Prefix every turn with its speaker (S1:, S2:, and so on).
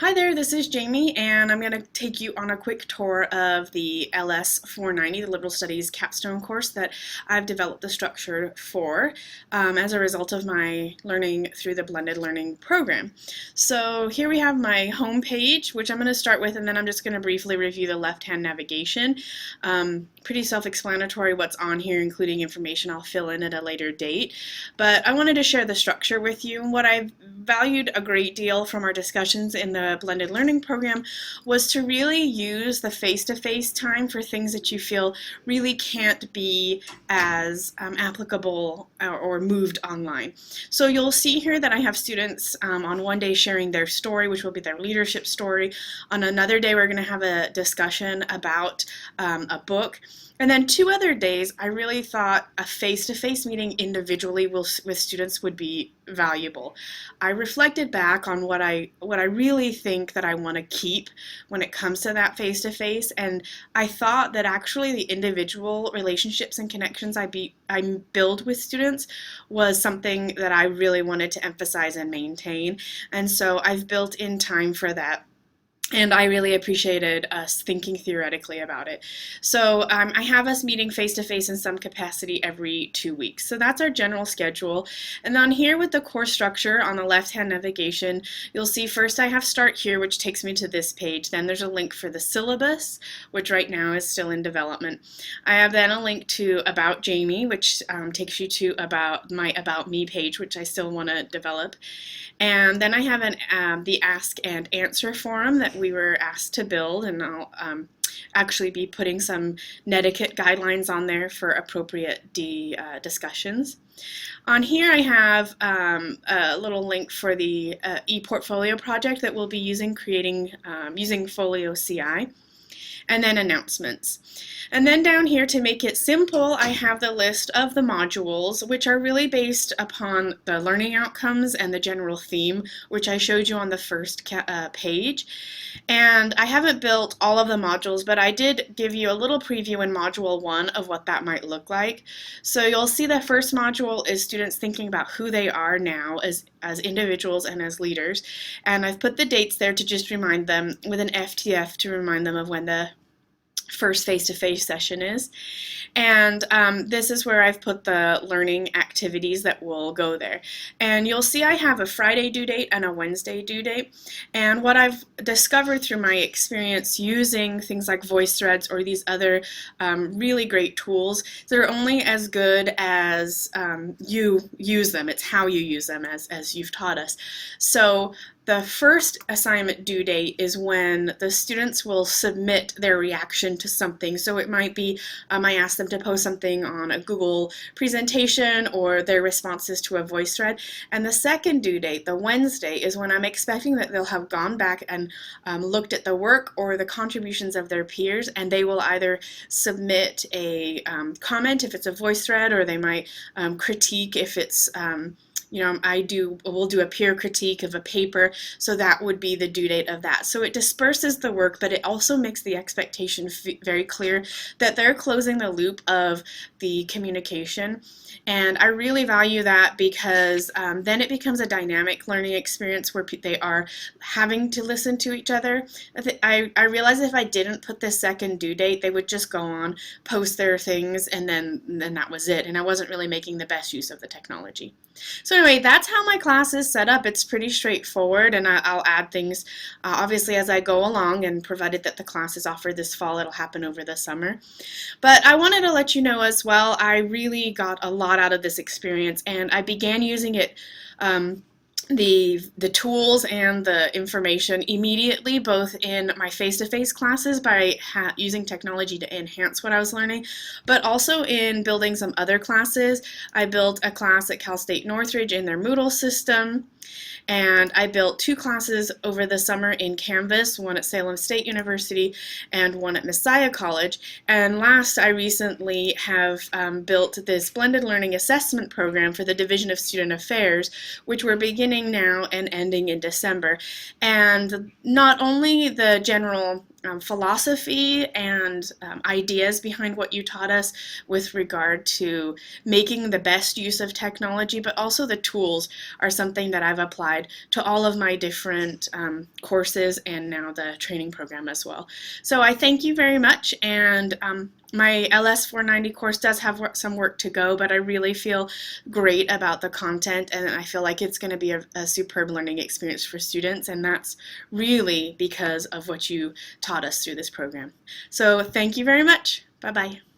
S1: Hi there, this is Jamie, and I'm going to take you on a quick tour of the LS 490, the Liberal Studies capstone course that I've developed the structure for as a result of my learning through the blended learning program. So here we have my home page, which I'm going to start with, and then I'm just going to briefly review the left-hand navigation. Pretty self-explanatory what's on here, including information I'll fill in at a later date. But I wanted to share the structure with you. What I've valued a great deal from our discussions in the blended learning program was to really use the face-to-face time for things that you feel really can't be as applicable or moved online. So you'll see here that I have students on one day sharing their story, which will be their leadership story. On another day, we're going to have a discussion about a book. And then 2 other days, I really thought a face-to-face meeting individually with students would be valuable. I reflected back on what I really think that I want to keep when it comes to that face-to-face, and I thought that actually the individual relationships and connections I build with students was something that I really wanted to emphasize and maintain, and so I've built in time for that. And I really appreciated us thinking theoretically about it. So I have us meeting face-to-face in some capacity every 2 weeks. So that's our general schedule. And on here with the course structure on the left-hand navigation, you'll see first I have Start Here, which takes me to this page. Then there's a link for the syllabus, which right now is still in development. I have then a link to About Jamie, which takes you to my About Me page, which I still want to develop. And then I have the Ask and Answer forum that we were asked to build, and I'll actually be putting some netiquette guidelines on there for appropriate discussions. On here I have a little link for the ePortfolio project that we'll be using using Folio CI, and then announcements. And then down here, to make it simple, I have the list of the modules, which are really based upon the learning outcomes and the general theme, which I showed you on the first page. And I haven't built all of the modules, but I did give you a little preview in Module 1 of what that might look like. So you'll see the first module is students thinking about who they are now as individuals and as leaders. And I've put the dates there to just remind them, with an FTF to remind them of when the first face-to-face session is. And this is where I've put the learning activities that will go there. And you'll see I have a Friday due date and a Wednesday due date. And what I've discovered through my experience using things like VoiceThreads or these other really great tools, they're only as good as you use them. It's how you use them, as you've taught us. So the first assignment due date is when the students will submit their reaction to something. So it might be I ask them to post something on a Google presentation or their responses to a VoiceThread. And the second due date, the Wednesday, is when I'm expecting that they'll have gone back and looked at the work or the contributions of their peers, and they will either submit a comment if it's a VoiceThread, or they might critique if it's we'll do a peer critique of a paper, so that would be the due date of that. So it disperses the work, but it also makes the expectation very clear that they're closing the loop of the communication. And I really value that because then it becomes a dynamic learning experience where they are having to listen to each other. I realized if I didn't put this second due date, they would just go on, post their things, and then that was it. And I wasn't really making the best use of the technology. So anyway, that's how my class is set up. It's pretty straightforward, and I'll add things obviously as I go along, and provided that the class is offered this fall, it'll happen over the summer. But I wanted to let you know as well, I really got a lot out of this experience, and I began using it the tools and the information immediately, both in my face-to-face classes by using technology to enhance what I was learning, but also in building some other classes. I built a class at Cal State Northridge in their Moodle system, and I built 2 classes over the summer in Canvas, one at Salem State University and one at Messiah College. And last, I recently have built this blended learning assessment program for the Division of Student Affairs, which we're beginning now and ending in December. And not only the general philosophy and ideas behind what you taught us with regard to making the best use of technology, but also the tools are something that I've applied to all of my different courses and now the training program as well. So I thank you very much, and my LS 490 course does have some work to go, but I really feel great about the content, and I feel like it's going to be a superb learning experience for students, and that's really because of what you taught us through this program. So thank you very much. Bye-bye.